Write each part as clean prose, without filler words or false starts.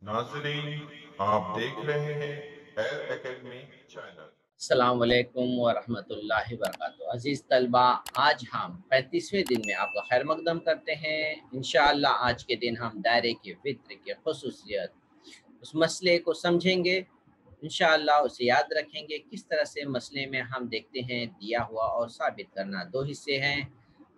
नाज़रीन, आप देख रहे हैं एयर एकेडमी चैनल। अस्सलाम वालेकुम वरहमतुल्लाहि वबरकातुहू। अज़ीज़ तलबा, आज हम 35वें दिन में आपका खैर मकदम करते हैं। इंशाअल्लाह आज के दिन हम दायरे के वित्र के ख़ुसूसियत, उस मसले को समझेंगे। इंशाअल्लाह उसे याद रखेंगे। किस तरह से मसले में हम देखते हैं दिया हुआ और साबित करना दो हिस्से हैं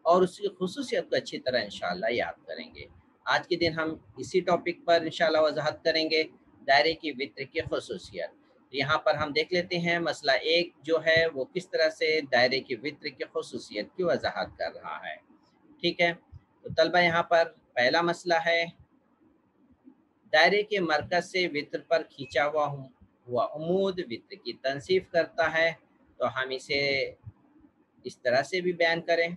और उसकी ख़ुसूसियत को अच्छी तरह इंशाअल्लाह याद करेंगे। आज के दिन हम इसी टॉपिक पर इंशाअल्लाह वज़ाहत करेंगे, दायरे की वित्र की ख़ुसूसियत। यहाँ पर हम देख लेते हैं मसला एक जो है वो किस तरह से दायरे के वित्र की ख़ुसूसियत की वज़ाहत कर रहा है। ठीक है, तो तलबा यहाँ पर पहला मसला है, दायरे के मरकज़ से वित्र पर खींचा हुआ उम्मूद वित्र की तनसीफ करता है। तो हम इसे इस तरह से भी बयान करें,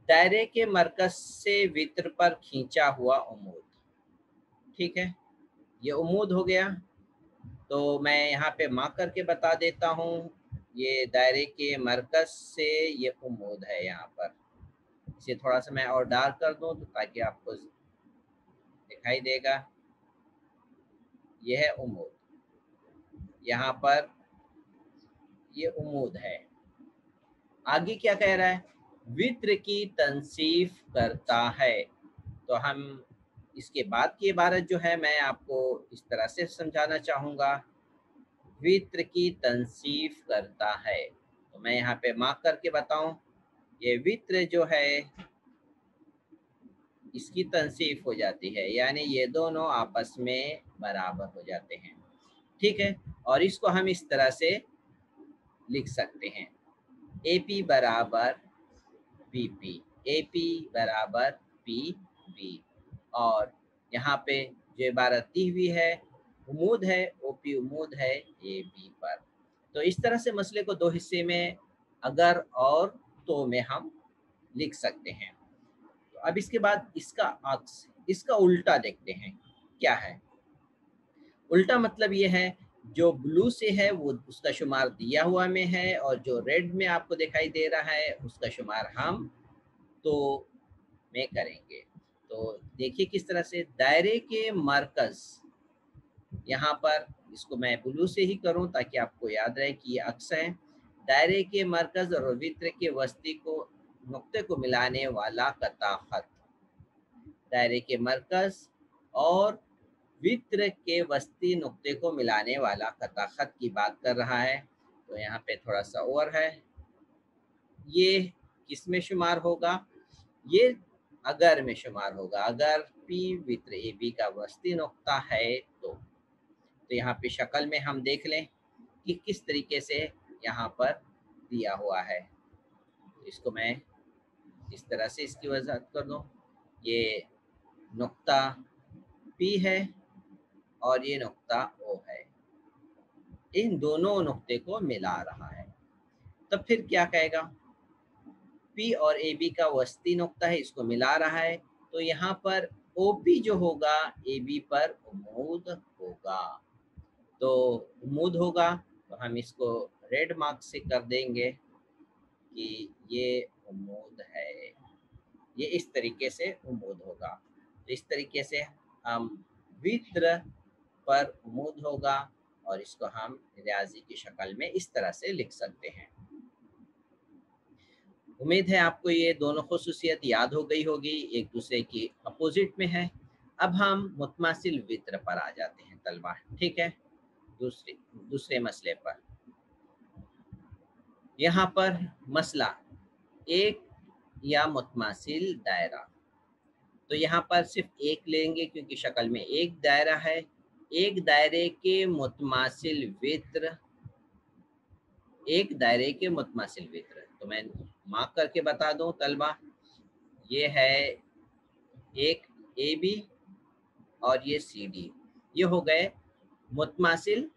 दायरे के मरकज़ से वित्र पर खींचा हुआ उम्मूद। ठीक है, ये उम्मूद हो गया। तो मैं यहाँ पे मार्क करके बता देता हूँ, ये दायरे के मरकज़ से ये उम्मूद है। यहाँ पर इसे थोड़ा सा मैं और डार्क कर दूँ तो ताकि आपको दिखाई देगा। ये है उम्मूद, यहाँ पर ये उम्मूद है। आगे क्या कह रहा है, वित्र की तनसीफ करता है। तो हम इसके बाद की इबारत जो है मैं आपको इस तरह से समझाना चाहूँगा, वित्र की तनसीफ करता है। तो मैं यहाँ पे मार्क करके बताऊं, ये वित्र जो है इसकी तनसीफ हो जाती है, यानी ये दोनों आपस में बराबर हो जाते हैं। ठीक है, और इसको हम इस तरह से लिख सकते हैं, ए पी बराबर बी पी, ए पी बराबर पी बी। और यहाँ पे जो इबारत दी हुई है उम्मूद है, ओ पी उम्मूद है ए बी पर। तो इस तरह से मसले को दो हिस्से में अगर और तो में हम लिख सकते हैं। तो अब इसके बाद इसका अक्स, इसका उल्टा देखते हैं क्या है। उल्टा मतलब ये है, जो ब्लू से है वो उसका शुमार दिया हुआ में है और जो रेड में आपको दिखाई दे रहा है उसका शुमार हम तो में करेंगे। तो देखिए किस तरह से दायरे के मरकज़, यहाँ पर इसको मैं ब्लू से ही करूँ ताकि आपको याद रहे कि ये अक्स है। दायरे के मरकज़ और वित्र के वस्ती को नुक्ते को मिलाने वाला कता ख़त, दायरे के मरकज़ और वित्र के वस्ती नुक्ते को मिलाने वाला कता ख़त की बात कर रहा है। तो यहाँ पे थोड़ा सा और है, ये किस में शुमार होगा, ये अगर में शुमार होगा। अगर पी वित्र ए बी का वस्ती नुक्ता है तो यहाँ पे शक्ल में हम देख लें कि किस तरीके से यहाँ पर दिया हुआ है। तो इसको मैं इस तरह से इसकी वजाहत कर दूँ, ये नुक्ता P है और ये नुक्ता O है, इन दोनों नुक्ते को मिला रहा है। तब फिर क्या कहेगा, P और AB का वस्ती नुक्ता है, इसको मिला रहा है। तो यहाँ पर OP जो होगा AB पर उम्मूद होगा। तो उम्मूद होगा तो हम इसको रेड मार्क से कर देंगे कि ये उम्मूद है, ये इस तरीके से उम्मूद होगा। तो इस तरीके से हम वित्र पर उम्मूद होगा और इसको हम रियाजी की शक्ल में इस तरह से लिख सकते हैं। उम्मीद है आपको ये दोनों खुसूसियत याद हो गई होगी, एक दूसरे की अपोजिट में है। अब हम मुतमासिल वित्र पर आ जाते हैं तलबा। ठीक है, दूसरे मसले पर। यहाँ पर मसला एक या मुतमासिल दायरा। तो यहाँ पर सिर्फ एक लेंगे क्योंकि शक्ल में एक दायरा है। एक दायरे के मुतमासिल वित्र, एक दायरे के मुतमासिल वित्र। तो मैं मार्क करके बता दूं तलबा, ये है एक ए बी और ये सी डी, ये हो गए मुतमासिल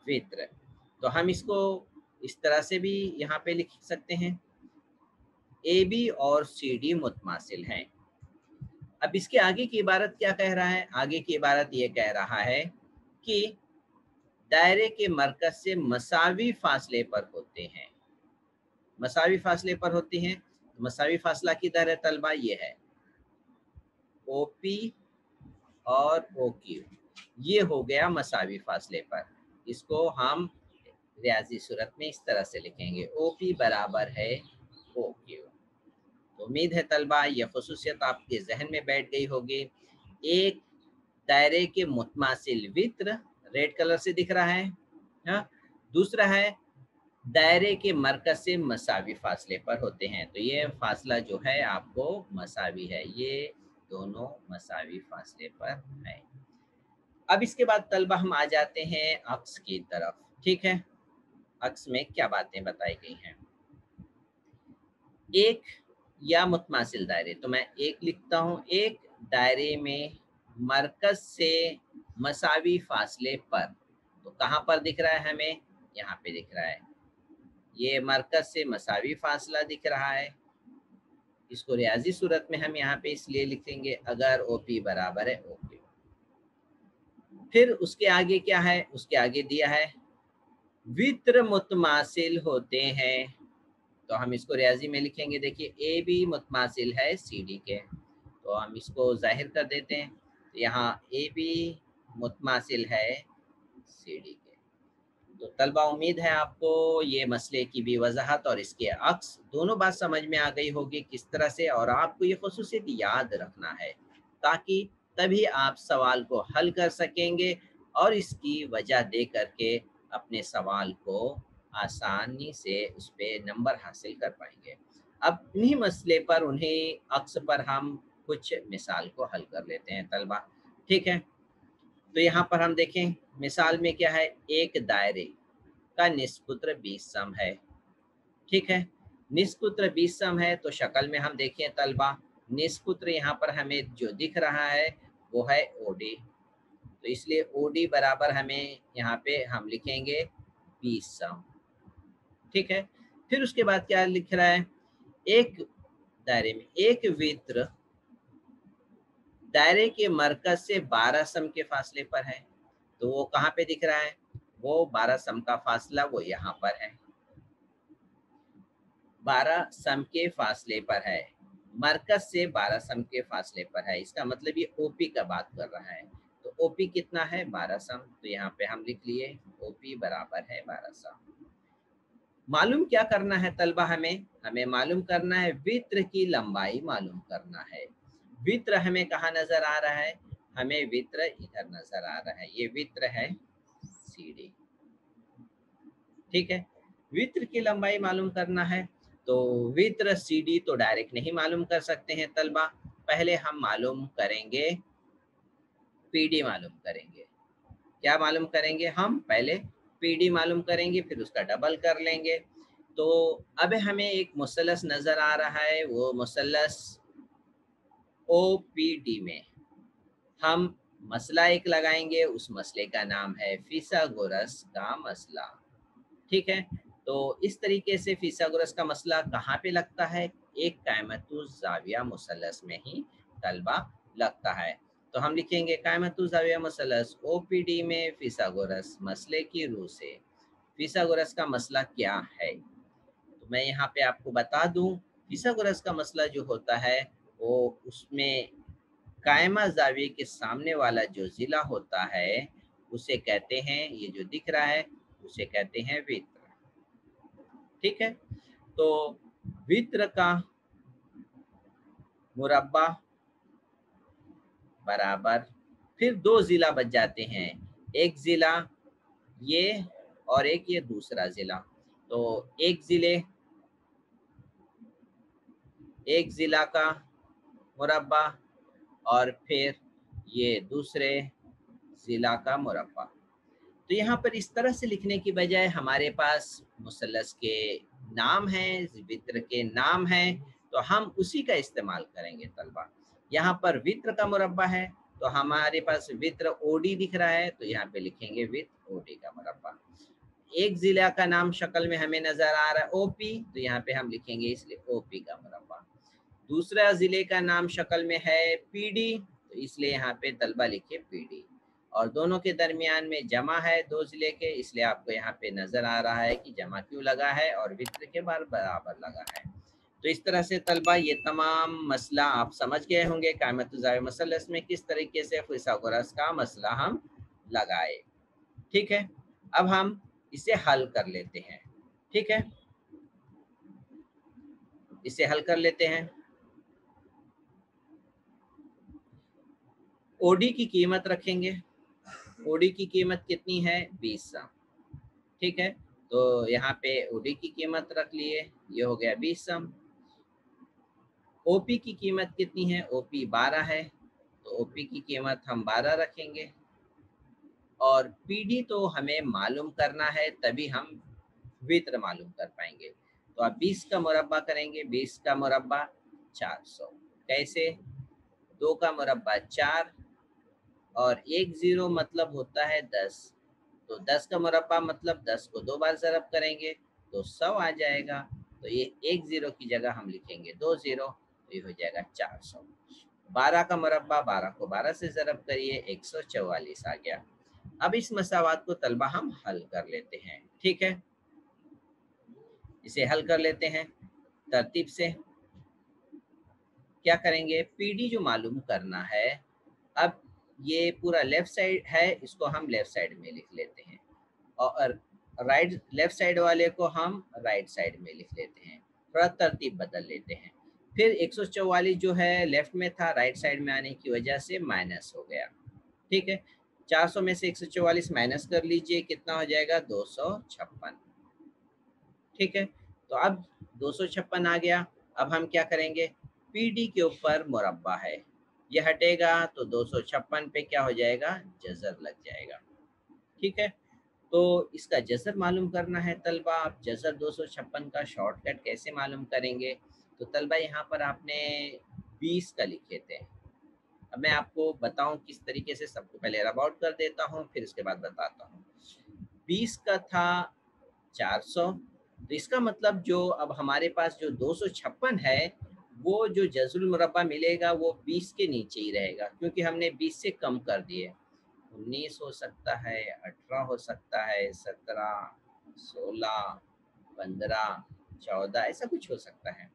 वित्र। तो हम इसको इस तरह से भी यहाँ पे लिख सकते हैं, ए बी और सी डी मुतमासिल हैं। अब इसके आगे की इबारत क्या कह रहा है, आगे की इबारत ये कह रहा है कि दायरे के मरकज से मसावी फासले पर होते हैं। मसावी फासले पर होती हैं, मसावी फासला किधर है तलबा, ये है ओ पी और ओ क्यू, ये हो गया मसावी फासले पर। इसको हम रियाजी सूरत में इस तरह से लिखेंगे, ओ पी बराबर है ओ क्यू। तो उम्मीद है तलबा ये खसूसियत आपके जहन में बैठ गई होगी। एक दायरे के मुतमासिल वित्र रेड कलर से दिख रहा है, हाँ? दूसरा है दायरे के मरकज से मसावी फासले पर होते हैं, तो ये फासला जो है आपको मसावी है, ये दोनों मसावी फासले पर है। अब इसके बाद तलबा हम आ जाते हैं अक्स की तरफ, ठीक है। अक्स में क्या बातें बताई गई हैं। एक या मुतमासिल दायरे, तो मैं एक लिखता हूँ, एक दायरे में मरकज से मसावी फासले पर, तो कहाँ पर दिख रहा है हमें, यहाँ पे दिख रहा है, ये मरकज से मसावी फासला दिख रहा है। इसको रियाजी सूरत में हम यहाँ पे इसलिए लिखेंगे अगर ओ पी बराबर है ओ क्यू। फिर उसके आगे क्या है, उसके आगे दिया है वित्र मुतमासिल होते हैं, तो हम इसको रियाजी में लिखेंगे, देखिए ए बी मुतमासिल है सी डी के, तो हम इसको जाहिर कर देते हैं, तो यहाँ ए बी मुतमासिल है सी डी के। तो तलबा उम्मीद है आपको ये मसले की भी वजाहत और इसके अक्स दोनों बात समझ में आ गई होगी किस तरह से, और आपको ये खसूसियत याद रखना है ताकि तभी आप सवाल को हल कर सकेंगे और इसकी वजह दे करके अपने सवाल को आसानी से उस पर नंबर हासिल कर पाएंगे। अब इन्हीं मसले पर, उन्हीं अक्स पर हम कुछ मिसाल को हल कर लेते हैं तलबा, ठीक है। तो यहाँ पर हम देखें मिसाल में क्या है, एक दायरे का निष्पुत्र 20 सम है, ठीक है। निष्पुत्र 20 सम है, तो शक्ल में हम देखें तलबा, निष्पुत्र यहाँ पर हमें जो दिख रहा है वो है ओडी, तो इसलिए ओडी बराबर हमें यहाँ पे हम लिखेंगे 20 सम, ठीक है। फिर उसके बाद क्या लिख रहा है, एक दायरे में एक वित्र दायरे के मरकज से 12 सम के फासले पर है, तो वो कहाँ पे दिख रहा है, वो 12 सम का फासला वो यहाँ पर है, 12 सम के फासले पर है, मरकज से 12 सम के फासले पर है, इसका मतलब ये ओपी का बात कर रहा है। तो ओपी कितना है, 12 सम, तो यहाँ पे हम लिख लिए ओपी बराबर है 12 सम। मालूम क्या करना है तलबा, हमें मालूम करना है वित्र की लंबाई मालूम करना है। वित्र हमें कहाँ नजर आ रहा है, हमें वित्र इधर नजर आ रहा है, ये वित्र है सी डी, ठीक है। वित्र की लंबाई मालूम करना है, तो वित्र सी डी तो डायरेक्ट नहीं मालूम कर सकते हैं तलबा, पहले हम मालूम करेंगे पीडी मालूम करेंगे। क्या मालूम करेंगे, हम पहले पीडी मालूम करेंगे फिर उसका डबल कर लेंगे। तो अब हमें एक मुसलस नजर आ रहा है, वो मुसलस ओ पी डी में हम मसला एक लगाएंगे, उस मसले का नाम है फिसागोरस का मसला, ठीक है। तो इस तरीके से फिसागोरस का मसला कहाँ पे लगता है, एक कायमतुज जाविया मुसलस में ही तलबा लगता है। तो हम लिखेंगे कायमतुज जाविया मुसलस ओपीडी में फिसागोरस मसले की रूह से फिसागोरस का मसला क्या है। तो मैं यहाँ पे आपको बता दूं, फिसागोरस का मसला जो होता है वो उसमें कायमा जाविये के सामने वाला जो जिला होता है उसे कहते हैं, ये जो दिख रहा है उसे कहते हैं वित्र, ठीक है। तो वित्र का मुरब्बा बराबर, फिर दो जिला बच जाते हैं, एक जिला ये और एक ये दूसरा जिला, तो एक जिला का मुरब्बा और फिर ये दूसरे जिला का मुरब्बा। तो यहाँ पर इस तरह से लिखने की बजाय हमारे पास मुसल्लस के नाम हैं, वित्र के नाम हैं, तो हम उसी का इस्तेमाल करेंगे तलबा। यहाँ पर वित्र का मुरब्बा है तो हमारे पास वित्र ओडी दिख रहा है, तो यहाँ पे लिखेंगे वित्र ओडी का मुरब्बा। एक जिला का नाम शक्ल में हमें नजर आ रहा है ओपी, तो यहाँ पे हम लिखेंगे इसलिए ओपी का मुरब्बा। दूसरा जिले का नाम शक्ल में है पीडी, तो इसलिए यहाँ पे तलबा लिखे पीडी, और दोनों के दरमियान में जमा है दो जिले के, इसलिए आपको यहाँ पे नजर आ रहा है कि जमा क्यों लगा है और वित्र के बार बराबर लगा है। तो इस तरह से तलबा ये तमाम मसला आप समझ गए होंगे कायमत ज़ावी मसलस में किस तरीके से फिसागोरस का मसला हम लगाए। ठीक है, अब हम इसे हल कर लेते हैं। ठीक है, इसे हल कर लेते हैं। ओडी की कीमत रखेंगे। ओडी की कीमत कितनी है? 20 सम। ठीक है, तो यहाँ पे ओडी की कीमत रख लिए, ये हो गया 20 सम। ओपी की कीमत कितनी है? ओपी 12 है, तो ओपी की कीमत हम 12 रखेंगे। और पीडी तो हमें मालूम करना है, तभी हम वित्र मालूम कर पाएंगे। तो आप 20 का मुरब्बा करेंगे, 20 का मुरब्बा 400। कैसे? 2 का मुरब्बा 4 और 1 0 मतलब होता है 10। तो 10 का मुरब्बा मतलब 10 को 2 बार ज़रब करेंगे तो 100 आ जाएगा। तो ये 1 0 की जगह हम लिखेंगे 2 0, तो ये हो जाएगा 400। 12 का मुरब्बा 12 को 12 से ज़रब करिए, 144 आ गया। अब इस मसावात को तलबा हम हल कर लेते हैं। ठीक है, इसे हल कर लेते हैं तरतीब से। क्या करेंगे? पीडी जो मालूम करना है, अब ये पूरा लेफ्ट साइड है, इसको हम लेफ्ट साइड में लिख लेते हैं और राइट लेफ्ट साइड वाले को हम राइट साइड में लिख लेते हैं। थोड़ा तरतीब बदल लेते हैं। फिर 144 जो है लेफ्ट में था, राइट साइड में आने की वजह से माइनस हो गया। ठीक है, 400 में से 144 माइनस कर लीजिए, कितना हो जाएगा? 256। ठीक है, तो अब 256 आ गया। अब हम क्या करेंगे? पीडी के ऊपर मुरब्बा है, ये हटेगा तो 256 पे क्या हो जाएगा? जज़र लग जाएगा। ठीक है, तो इसका जज़र मालूम करना है तलबा। आप जज़र 256 का शॉर्टकट कैसे मालूम करेंगे? तो तलबा यहाँ पर आपने 20 का लिखे थे। अब मैं आपको बताऊं किस तरीके से, सबको पहले रब आउट कर देता हूँ, फिर उसके बाद बताता हूँ। 20 का था 400, तो इसका मतलब जो अब हमारे पास जो 256 है, वो जो जज़रुल मुरब्बा मिलेगा वो 20 के नीचे ही रहेगा, क्योंकि हमने 20 से कम कर दिए। 19 हो सकता है, 18 हो सकता है, 17, 16, 15, 14, ऐसा कुछ हो सकता है।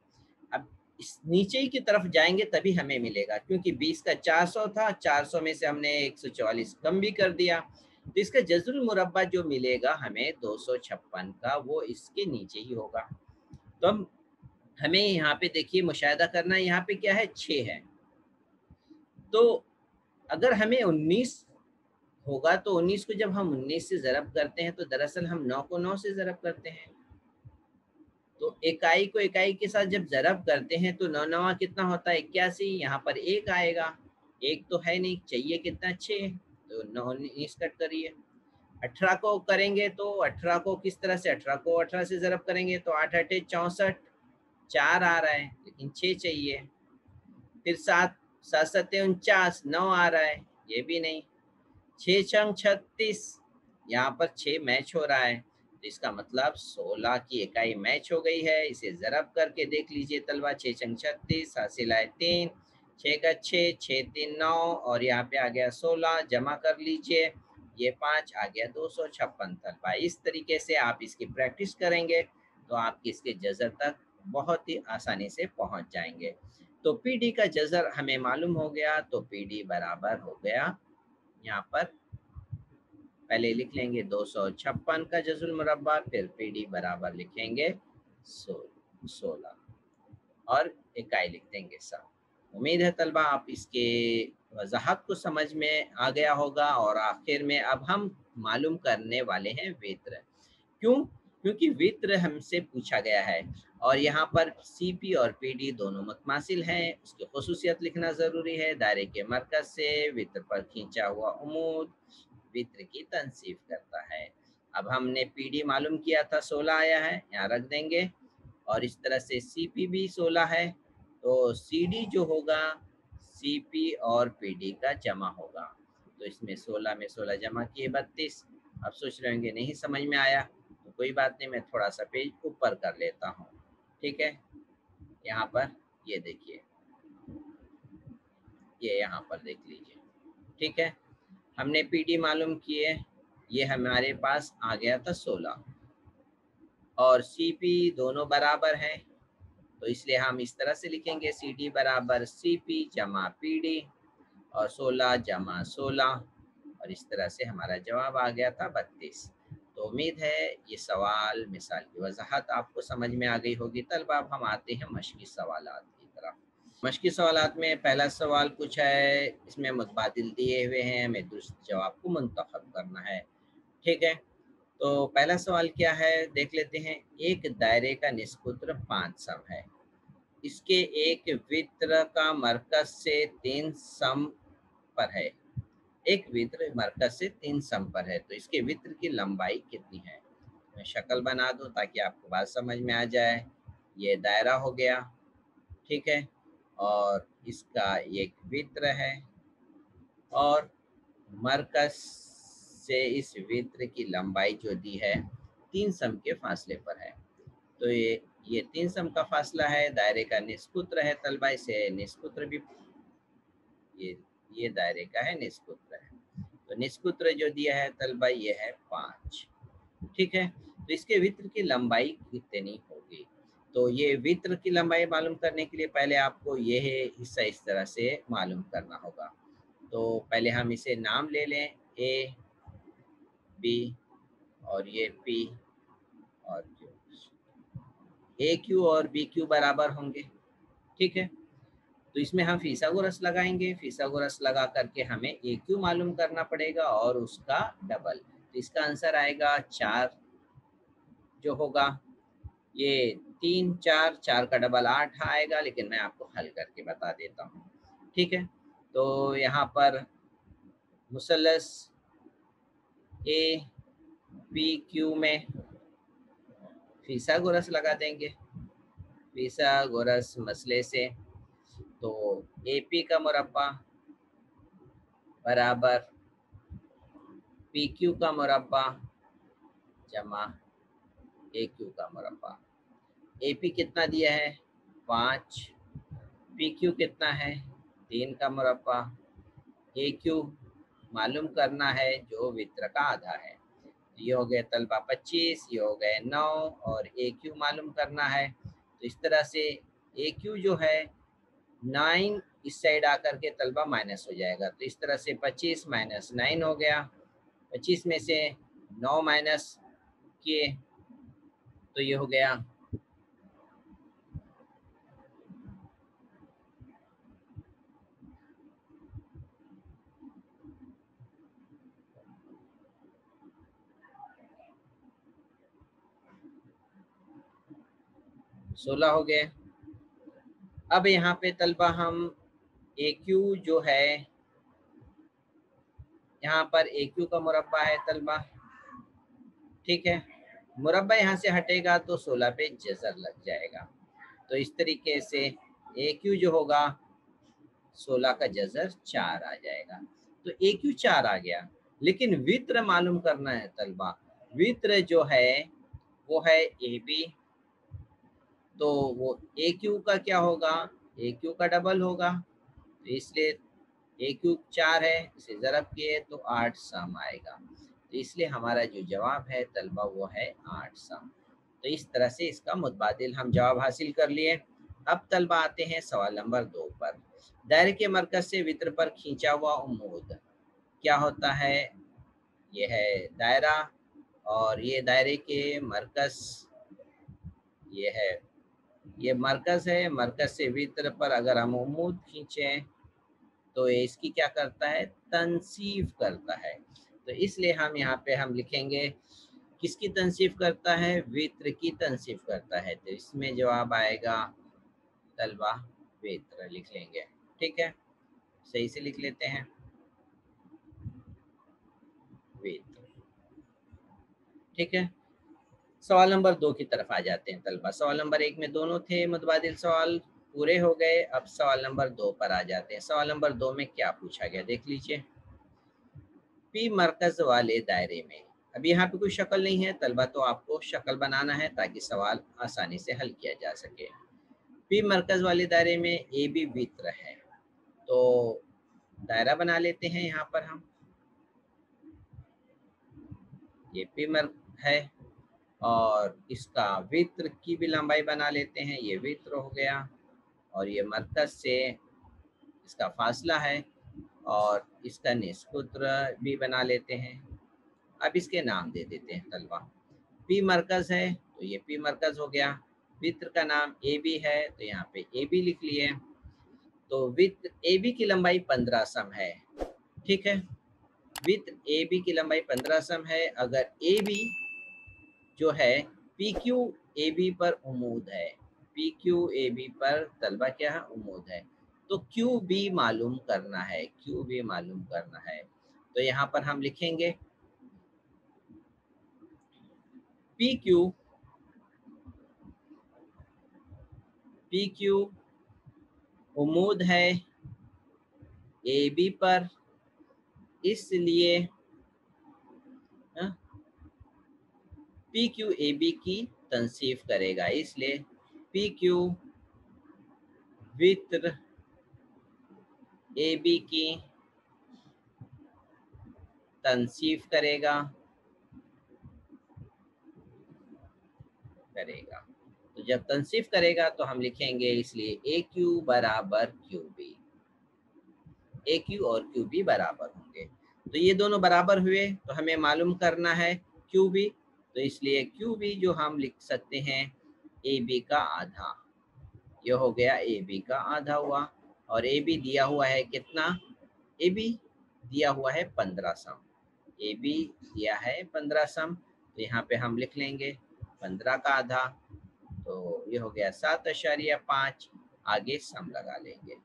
अब इस नीचे ही की तरफ जाएंगे तभी हमें मिलेगा, क्योंकि 20 का 400 था, 400 में से हमने 144 कम भी कर दिया, तो इसका जज़रुल मुरब्बा जो मिलेगा हमें 256 का, वो इसके नीचे ही होगा। तो हम हमें यहाँ पे देखिए मुशाहिदा करना है, यहाँ पे क्या है? 6 है। तो अगर हमें 19 होगा तो 19 को जब हम 19 से ज़रब करते हैं तो दरअसल हम 9 को 9 से ज़रब करते हैं। तो इकाई को इकाई के साथ जब ज़रब करते हैं तो 9 9 कितना होता है? 81। यहाँ पर 1 आएगा, 1 तो है नहीं, चाहिए कितना? 6। तो 9 19 कट करिए। 18 को करेंगे तो 18 को किस तरह से? 18 को 18 से ज़रब करेंगे तो 8 8 64, 4 आ रहा है, लेकिन 6 चाहिए। फिर 7 7 7 49, 9 आ रहा है, ये भी नहीं। 6 छंग 36, यहाँ पर 6 मैच हो रहा है, तो इसका मतलब 16 की इकाई मैच हो गई है। इसे ज़रब करके देख लीजिए तलबा। 6 छंग 36, हासिल आए 3, 6 का 6, 6 3 9, और यहाँ पे आ गया 16, जमा कर लीजिए, ये 5 आ गया 256 तलबा। इस तरीके से आप इसकी प्रैक्टिस करेंगे तो आप इसके जज़र तक बहुत ही आसानी से पहुँच जाएंगे। तो पीडी का जज़र हमें मालूम हो गया, तो पीडी बराबर हो गया, यहाँ पर पहले लिख लेंगे 256 का जज़ुल मुरब्बा, फिर पीडी बराबर लिखेंगे 16 और इकाई लिख देंगे 7। उम्मीद है तलबा आप इसके वजाहत को समझ में आ गया होगा। और आखिर में अब हम मालूम करने वाले हैं वित्र। क्यों? क्योंकि वित्र हमसे पूछा गया है और यहाँ पर सीपी और पीडी दोनों मुतमासिल हैं, उसकी खुसूसियत लिखना ज़रूरी है। दायरे के मरकज़ से वित्र पर खींचा हुआ उमूद वित्र की तनसीफ करता है। अब हमने पीडी मालूम किया था, 16 आया है, यहाँ रख देंगे। और इस तरह से सीपी भी 16 है, तो सीडी जो होगा सीपी और पीडी का जमा होगा। तो इसमें 16 में 16 जमा किए 32। अब सोच रहे होंगे नहीं समझ में आया, तो कोई बात नहीं, मैं थोड़ा सा पेज ऊपर कर लेता हूँ। ठीक है, यहाँ पर ये देखिए, ये यहाँ पर देख लीजिए। ठीक है, हमने पीडी मालूम किए, ये हमारे पास आ गया था 16 और सीपी दोनों बराबर हैं। तो इसलिए हम इस तरह से लिखेंगे सी डी बराबर सी पी जमा पी डी और 16 जमा 16 और इस तरह से हमारा जवाब आ गया था 32। तो उम्मीद है ये सवाल मिसाल की वजाहत आपको समझ में आ गई होगी। तलबा अब हम आते हैं मश्की सवालात की तरफ। मश्की सवालात में पहला सवाल पूछा है, इसमें मुतबादिल दिए हुए हैं, हमें दुरुस्त जवाब को मुंतखब करना है। ठीक है, तो पहला सवाल क्या है देख लेते हैं। एक दायरे का निस्कुत्र 5 सम है, इसके एक वृत्त का मरकज से 3 सम पर है। एक वृत्त मरकज से 3 सम पर है, तो इसके वृत्त की लंबाई कितनी है। मैं शक्ल बना दूं ताकि आपको बात समझ में आ जाए। ये दायरा हो गया, ठीक है, और इसका एक वृत्त है और मरकज से इस वृत्त की लंबाई जो दी है 3 सम के फासले पर है। तो ये 3 सम का फासला है, दायरे का निस्कुत्र है तलबा, इसे निस्कुत्र भी ये दायरे का है, निस्कुत्र है। तो निस्कुत्र जो दिया है तलबा ये है 5। ठीक है, तो इसके वृत्त की लंबाई कितनी होगी। तो ये वृत्त की लंबाई मालूम करने के लिए पहले आपको ये हिस्सा इस तरह से मालूम करना होगा। तो पहले हम इसे नाम ले लें, ए बी और ये पी और क्यू। ए क्यू और बी क्यू बराबर होंगे। ठीक है, तो इसमें हम फिसागोरस लगाएंगे। फिसागोरस लगा करके हमें ए क्यू मालूम करना पड़ेगा और उसका डबल। तो इसका आंसर आएगा 4 जो होगा ये 3 4 4 का डबल 8 आएगा, लेकिन मैं आपको हल करके बता देता हूँ। ठीक है, तो यहाँ पर मुसलस ए पी क्यू में फिसागोरस लगा देंगे। फिसागोरस मसले से तो ए पी का मुरब्बा बराबर पी क्यू का मुरब्बा जमा ए क्यू का मुरब्बा। ए पी कितना दिया है 5, पी क्यू कितना है 3 का मुरब्बा, ए क्यू मालूम करना है जो वृत्त का आधा है। ये हो गए तलबा 25, ये हो गए 9 और ए क्यू मालूम करना है। तो इस तरह से ए क्यू जो है 9 इस साइड आकर के तलबा माइनस हो जाएगा। तो इस तरह से 25 माइनस 9 हो गया। 25 में से 9 माइनस किए तो ये हो गया 16 हो गए। अब यहाँ पे तलबा हम ए क्यू जो है, यहाँ पर ए क्यू का मुरब्बा है तलबा। ठीक है, मुरब्बा यहाँ से हटेगा तो 16 पे जजर लग जाएगा। तो इस तरीके से ए क्यू जो होगा 16 का जजर 4 आ जाएगा। तो ए क्यू 4 आ गया, लेकिन वित्र मालूम करना है तलबा। वित्र जो है वो है ए बी, तो वो ए क्यू का क्या होगा, ए क्यू का डबल होगा। तो इसलिए ए क्यू 4 है, इसे ज़रब किए तो 8 सम आएगा। तो इसलिए हमारा जो जवाब है तलबा वो है 8 सम। तो इस तरह से इसका मुतबादिल हम जवाब हासिल कर लिए। अब तलबा आते हैं सवाल नंबर 2 पर। दायरे के मरकज से वित्र पर खींचा हुआ उम्मूद क्या होता है। ये है दायरा और ये दायरे के मरकज, ये है ये मरकज है। मरकज से वित्र पर अगर हम उम्मूद खींचें तो ये इसकी क्या करता है, तनसीफ करता है। तो इसलिए हम यहाँ पे हम लिखेंगे किसकी तनसीफ करता है, वित्र की तनसीफ करता है। तो इसमें जवाब आएगा तलबा वित्र लिख लेंगे। ठीक है, सही से लिख लेते हैं वित्र। ठीक है, सवाल नंबर 2 की तरफ आ जाते हैं तलबा। सवाल नंबर 1 में दोनों थे मुतबादिल सवाल पूरे हो गए। अब सवाल नंबर 2 पर आ जाते हैं। सवाल नंबर 2 में क्या पूछा गया देख लीजिए। पी मरकज वाले दायरे में, अब यहाँ पे कोई शक्ल नहीं है तलबा, तो आपको शक्ल बनाना है ताकि सवाल आसानी से हल किया जा सके। पी मरकज वाले दायरे में ए बी वृत्त है, तो दायरा बना लेते हैं यहाँ पर हम। ये पी मर्क है और इसका वृत्त की भी लंबाई बना लेते हैं, ये वृत्त हो गया और ये मरकज से इसका फासला है और इसका निष्पुत्र भी बना लेते हैं। अब इसके नाम दे देते हैं तलबा। पी मरकज है तो ये पी मरकज हो गया, वृत्त का नाम ए बी है तो यहाँ पे ए बी लिख लिए। तो वृत्त ए बी की लंबाई 15 सम है, ठीक है। वृत्त ए बी की लंबाई 15 सम है। अगर ए बी जो है पी क्यू ए बी पर उमूद है, पी क्यू ए बी पर तलबा क्या है, उमूद है, तो क्यू बी मालूम करना है, क्यू बी मालूम करना है। तो यहाँ पर हम लिखेंगे पी क्यू उमूद है ए बी पर, इसलिए पी क्यू ए बी की तनसीफ करेगा, इसलिए पी क्यू वित्र ए बी की तनसीफ करेगा। तो जब तनसीफ करेगा तो हम लिखेंगे इसलिए ए क्यू बराबर क्यू बी, ए क्यू और क्यू बी बराबर होंगे। तो ये दोनों बराबर हुए तो हमें मालूम करना है क्यू बी, तो इसलिए क्यू बी जो हम लिख सकते हैं ए बी का आधा, ये हो गया ए बी का आधा हुआ। और ए बी दिया हुआ है कितना, ए बी दिया हुआ है 15 सम, ए बी दिया है 15 सम, तो यहाँ पे हम लिख लेंगे 15 का आधा, तो ये हो गया 7.5, आगे सम लगा लेंगे।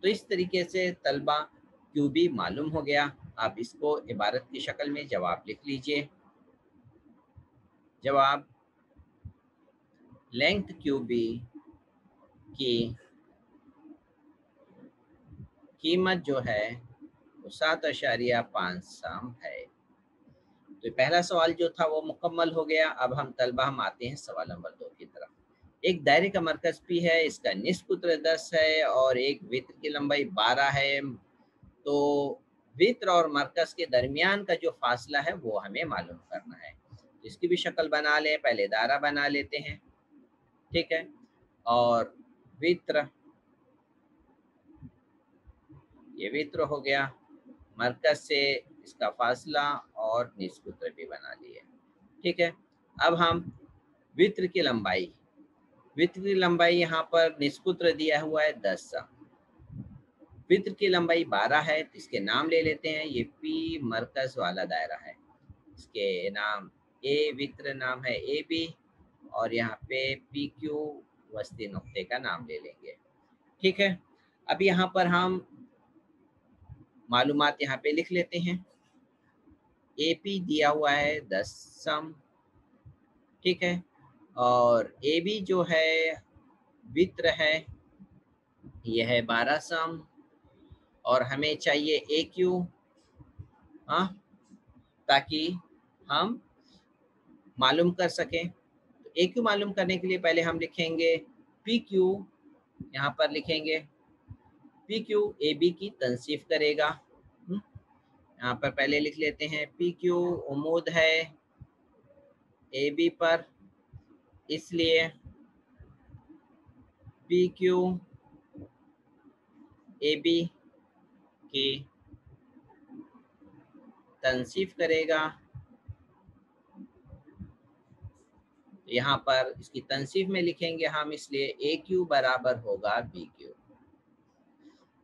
तो इस तरीके से तलबा क्यू बी मालूम हो गया। आप इसको इबारत की शक्ल में जवाब लिख लीजिए। जवाब, लेंथ क्यू बी की कीमत जो है वो 7.5 सम है। तो पहला सवाल जो था वो मुकम्मल हो गया। अब हम तलबा हम आते हैं सवाल नंबर 2 की तरफ। एक दायरे का मरकज पी है, इसका निष्पुत्र 10 है और एक वृत्त की लंबाई 12 है। तो वृत्त और मरकज के दरमियान का जो फासला है वो हमें मालूम करना है। तो इसकी भी शक्ल बना लें, पहले दायरा बना लेते हैं, ठीक है। और वृत्त, ये वृत्त हो गया, मरकज से इसका फासला और निष्पुत्र भी बना लिए, ठीक है। अब हम वृत्त की लंबाई, वृत्त की लंबाई यहाँ पर निष्पुत्र दिया हुआ है 10 सम, वृत्त की लंबाई 12 है, तो इसके नाम ले लेते हैं। ये पी मरकज वाला दायरा है, इसके नाम ए वृत्त नाम है ए बी और यहाँ पे पी क्यू वस्ती नुक्ते का नाम ले लेंगे, ठीक है। अब यहाँ पर हम मालूमात यहाँ पे लिख लेते हैं। ए पी दिया हुआ है 10 सम, ठीक है, और ए बी जो है वृत्त है यह है 12 सम और हमें चाहिए ए क्यू, हाँ, ताकि हम मालूम कर सकें। तो ए क्यू मालूम करने के लिए पहले हम लिखेंगे पी क्यू, यहाँ पर लिखेंगे पी क्यू ए बी की तनसीफ करेगा। यहाँ पर पहले लिख लेते हैं पी क्यू उमूद है ए बी पर, इसलिए पी क्यू ए बी की तनसीफ करेगा। यहाँ पर इसकी तनसीफ में लिखेंगे हम, इसलिए ए क्यू बराबर होगा बी क्यू।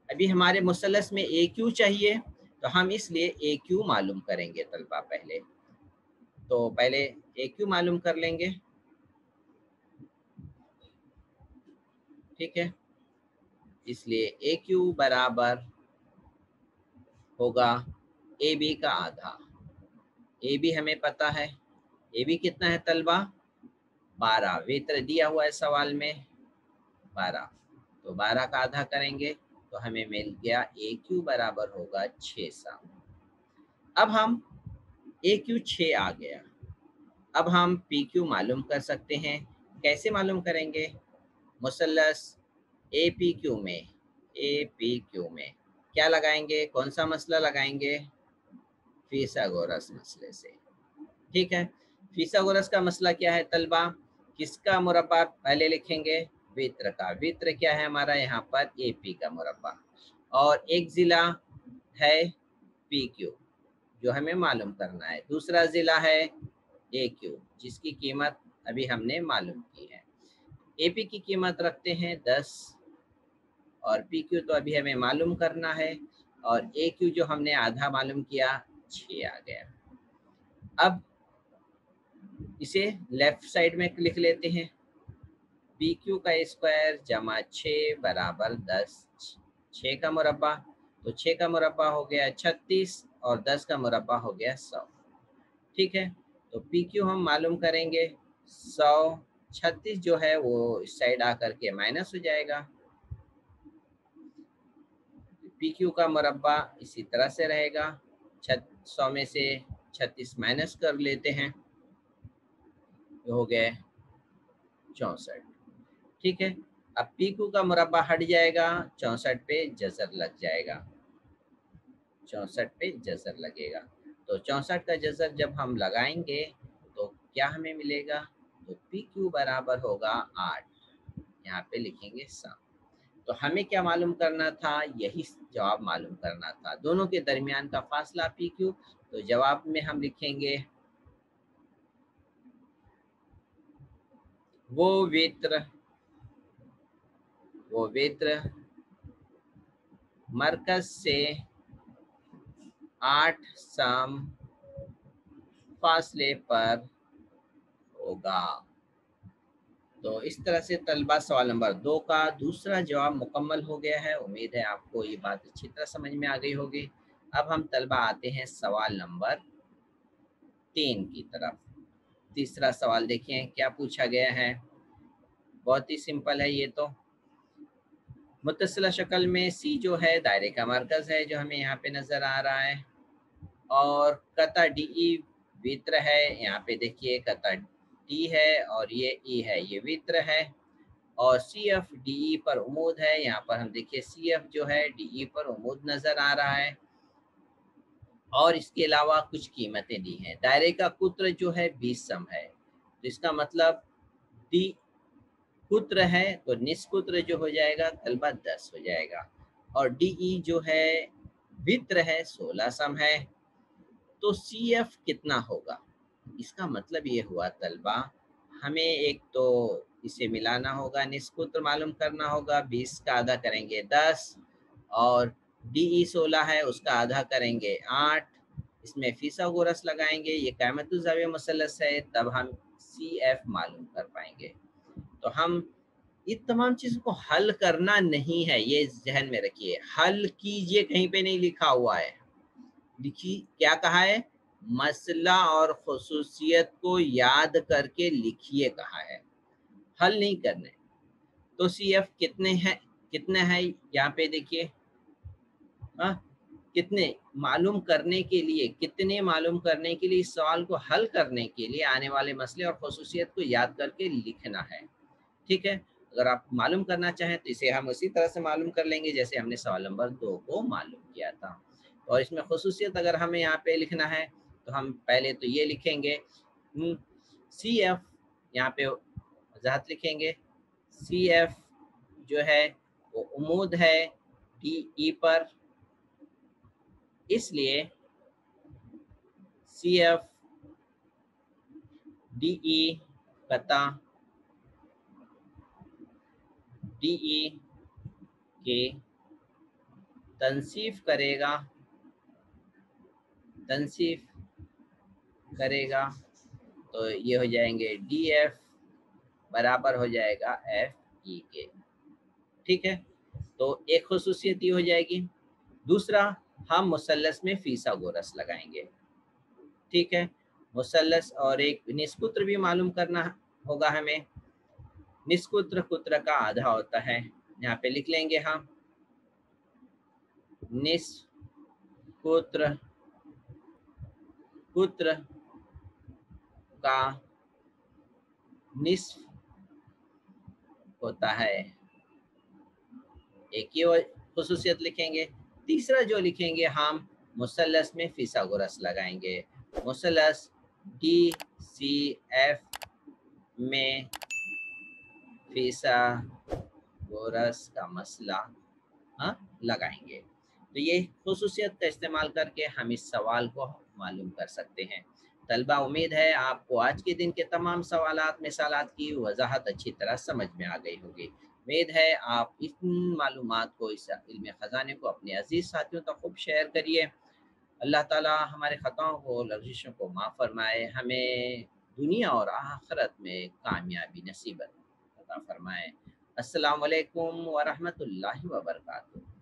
अभी हमारे मुसलस में ए क्यू चाहिए तो हम इसलिए ए क्यू मालूम करेंगे तलबा पहले। तो पहले ए क्यू मालूम कर लेंगे, ठीक है। इसलिए ए क्यू बराबर होगा ए बी का आधा। ए बी हमें पता है, ए बी कितना है तलबा, 12, वृत्त दिया हुआ है सवाल में 12, तो 12 का आधा करेंगे तो हमें मिल गया ए क्यू बराबर होगा 6 सम। अब हम ए क्यू 6 आ गया। अब हम पी क्यू मालूम कर सकते हैं। कैसे मालूम करेंगे, मुसल्लस ए पी क्यू में, ए पी क्यू में क्या लगाएंगे, कौन सा मसला लगाएंगे, फिसागोरस मसले से, ठीक है। फिसागोरस का मसला क्या है तलबा? किसका मुरब्बा पहले लिखेंगे? वित्र का। वित्र क्या है हमारा यहाँ पर? एपी का मुरब्बा। और एक जिला है पी क्यू जो हमें मालूम करना है। दूसरा जिला है ए क्यू जिसकी कीमत अभी हमने मालूम की है। एपी की कीमत रखते हैं 10 और पी क्यू तो अभी हमें मालूम करना है और ए क्यू जो हमने आधा मालूम किया 6 आ गया। अब इसे लेफ्ट साइड में लिख लेते हैं। पी क्यू का स्क्वायर जमा 6 बराबर 10। 6 का मुरब्बा तो 6 का मुरब्बा हो गया 36 और 10 का मुरब्बा हो गया 100। ठीक है, तो पी क्यू हम मालूम करेंगे 100। 36 जो है वो इस साइड आकर के माइनस हो जाएगा। पी क्यू का मुरब्बा इसी तरह से रहेगा। 100 में से 36 माइनस कर लेते हैं, हो गए 64। ठीक है, अब पी क्यू का मुरब्बा हट जाएगा, 64 पे जजर लग जाएगा। 64 पे जजर लगेगा, तो 64 का जजर जब हम लगाएंगे तो क्या हमें मिलेगा? तो पी क्यू बराबर होगा 8। यहाँ पे लिखेंगे सम। तो हमें क्या मालूम करना था? यही जवाब मालूम करना था, दोनों के दरमियान का फासला पी क्यू। तो जवाब में हम लिखेंगे वो वित्र मरकज से 8 सम फासले पर होगा। तो इस तरह से तलबा सवाल नंबर 2 का दूसरा जवाब मुकम्मल हो गया है। उम्मीद है आपको ये बात अच्छी तरह समझ में आ गई होगी। अब हम तलबा आते हैं सवाल नंबर 3 की तरफ। तीसरा सवाल देखिए क्या पूछा गया है। बहुत ही सिंपल है ये तो। मुत्तसिला शक्ल में सी जो है दायरे का मरकज है जो हमें यहाँ पे नजर आ रहा है, और कता डी ई वित्र है। यहाँ पे देखिए कता डी है और ये ई है, ये वित्र है। और सी एफ डी ई पर उमूद है। यहाँ पर हम देखिए सी एफ जो है डी ई पर उमूद नजर आ रहा है। और इसके अलावा कुछ कीमतें दी हैं। दायरे का कुत्र जो है 20 सम है, तो इसका मतलब डी कुत्र है तो निष्कुत्र जो हो जाएगा तलबा 10 हो जाएगा। और डी ई जो है वित्र है 16 सम है, तो सी एफ कितना होगा? इसका मतलब ये हुआ तलबा हमें एक तो इसे मिलाना होगा, निष्कुत्र मालूम करना होगा। 20 का आधा करेंगे 10 और डी ई 16 है उसका आधा करेंगे 8। इसमें फिसागोरस लगाएंगे, ये क़यामतुज़्ज़ाविया मुसल्लस है, तब हम सी एफ मालूम कर पाएंगे। तो हम इन तमाम चीज़ों को हल करना नहीं है, ये जहन में रखिए। हल कीजिए कहीं पे नहीं लिखा हुआ है। लिखी क्या कहा है? मसला और खुसूसियत को याद करके लिखिए कहा है, हल नहीं करने। तो सी एफ कितने हैं यहाँ पे देखिए। हाँ, कितने मालूम करने के लिए, इस सवाल को हल करने के लिए आने वाले मसले और खुसूसियत को याद करके लिखना है। ठीक है, अगर आप मालूम करना चाहें तो इसे हम उसी तरह से मालूम कर लेंगे जैसे हमने सवाल नंबर 2 को मालूम किया था। और इसमें खुसूसियत अगर हमें यहाँ पे लिखना है तो हम पहले तो ये लिखेंगे सी एफ, यहाँ पे वजाहत लिखेंगे। सी एफ जो है वो उमूद है डी ई पर, इसलिए सी एफ डी ई कता डी ई के तनसीफ करेगा तो ये हो जाएंगे डी एफ बराबर हो जाएगा एफ ई के। ठीक है, तो एक खुसूसियत ये हो जाएगी। दूसरा, हम मुसल्लस में फिसागोरस लगाएंगे। ठीक है, मुसल्लस और एक निष्कुत्र भी मालूम करना होगा हमें। निष्कुत्र कुत्र का आधा होता है, यहाँ पे लिख लेंगे हम निष्कुत्र कुत्र का निस्फ होता है। एक ही खुसूसियत लिखेंगे। तीसरा जो लिखेंगे हम मुसल्लस में फिसागोरस लगाएंगे। मुसल्लस DCF में फिसागोरस का मसला लगाएंगे। तो ये खुसूसियत का इस्तेमाल करके हम इस सवाल को मालूम कर सकते हैं। तलबा, उम्मीद है आपको आज के दिन के तमाम सवालात मिसालात की वजाहत अच्छी तरह समझ में आ गई होगी। उम्मीद है आप इन मालूमात को, इस इल्म ख़जाने को अपने अजीज़ साथियों तक खूब शेयर करिए। अल्लाह ताला हमारे ख़ताओं को, लर्जिशों को माफ़ फरमाए, हमें दुनिया और आखिरत में कामयाबी नसीब अता फरमाए। अस्सलामु अलैकुम व रहमतुल्लाहि व बरकातुहू।